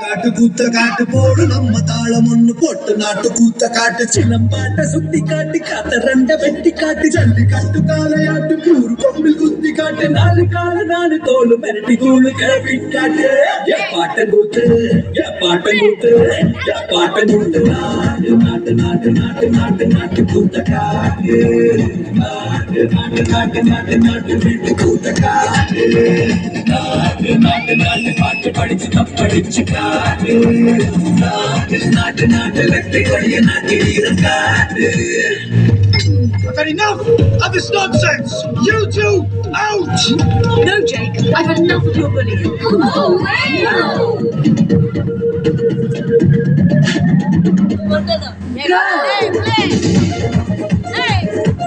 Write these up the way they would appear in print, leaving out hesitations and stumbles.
காட்டு கூத்த காட்டு போடு நம்ம தாளம் ஒண்ணு போட்டு நாட்டு கூத்த காட்டு சிலம்பாட்ட சுத்தி காட்டி காத்த ரெண்ட வெட்டி காட்டி ஜல்லி காட்டு காலையாட்டு கூறு கொம்பில் குத்தி காட்டு நாலு கால நாலு தோல் மிரட்டி தூளு கிளப்பி காட்டு பாட்டம் கூத்து பாட்டம் கூத்து பாட்டம் கூத்து நாட்டு நாட்டு நாட்டு நாட்டு நாட்டு நாட்டு கூத்த காட்டு நாட்டு நாட்டு நாட்டு நாட்டு நாட்டு வீட்டு கூத்த காட்டு நாட்டு நாட்டு நாட்டு பாட்டு படிச்சு தப்படிச்சு காட்டு நாட்டு நாட்டு நாட்டு வெற்றி கொடிய நாட்டு வீரம் காட்டு. I've had enough of this nonsense! You two, out! No, Jake, I've had enough of your bullying. Oh, wow! Go! Hey, play! Hey,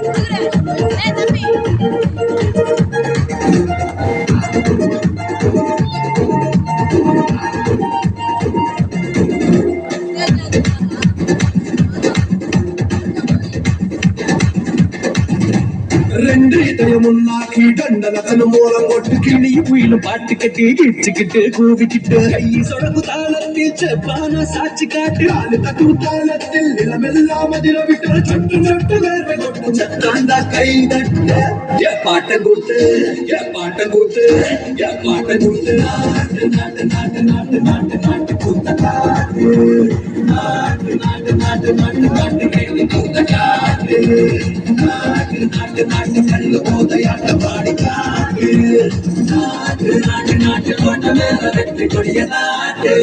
look at that! Hey, Tappy! ரெண்டு இதயமுன்னாக்கி தண்டனத்தனு மூலம் போட்டு கிளி புயிலும் பாட்டு கட்டி கிச்சுக்கிட்டு கூவிக்கிட்டு கை சொடக்கு தாளத்தில் செப்பான சாட்சி காட்டு ஆளு தட்டு தாளத்தில் நிலமெல்லாம் அதிர விட்டு சொட்டு சொட்டு வேர்வை கொட்டு சத்தாண்டா கை தட்டு பாட்டம் கூத்து பாட்டம் கூத்து பாட்டம் கூத்து நாட்டு நாட்டு நாட்டு நாட்டு நாட்டு நாட்டு கூத்த காட்டு நாட்டு நாட்டு நாட்டு நாட்டு நாட்டு கேள்வி கூத்த காட்டு நாட்டு நாட்டு நாட்டு கல்லு போதையாட்ட பாடி காட்டு நாட்டு நாட்டு நாட்டு கொண்ட மேல வெற்றி கொடிய நாட்டு.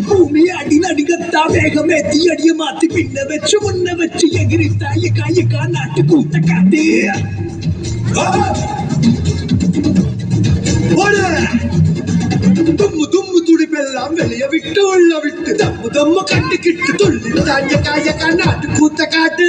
பூமி அடி நடிகத்தா வேகமே தீயடிய மாத்தி பின்ன வச்சு முன்ன வச்சு எகிரித்தா எக்கா நாட்டு கூத்த காட்டு தும்மு தும்மு துடிப்பெல்லாம் வெளிய விட்டு உள்ள விட்டு தம்மு தம்மு கட்டிக்கிட்டு துள்ளி தாயக்கா நாட்டு கூத்த காட்டு.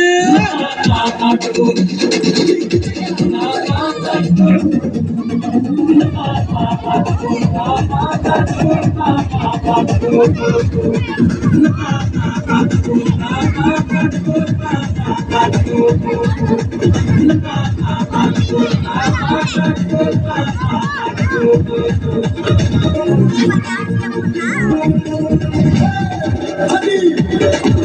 Honey!